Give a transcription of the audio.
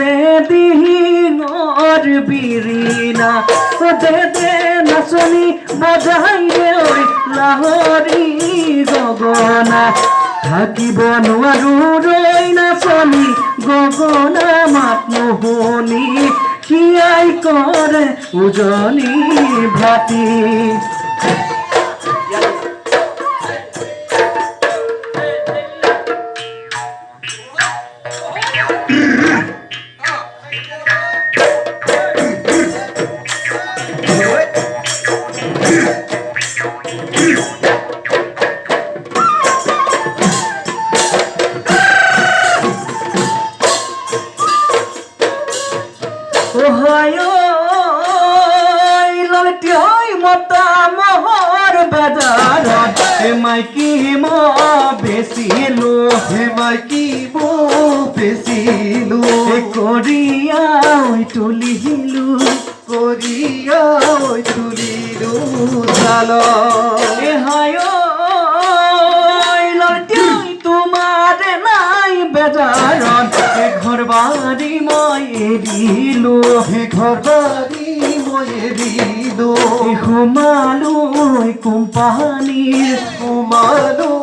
যে দিহিঙৰ বিৰিণা দে নাচনি বজাই দে ঐ লাহৰি গগনা থাকিব নোৱাৰো ৰৈ নাচনি গগনা মাত নুশুনি হিয়াই কৰে উজনি ভাতি মাইকী বেচিলো মাইকী বেচিলো কৰিয়াই তুলিলো কৰিয়াই তুলিলো চাল তোমাৰ নাই বেজাৰত ঘৰ বাৰী মই এৰিলো ঘৰ বাৰী মই এৰিলো সোমালো কোম্পানীৰ সোমালো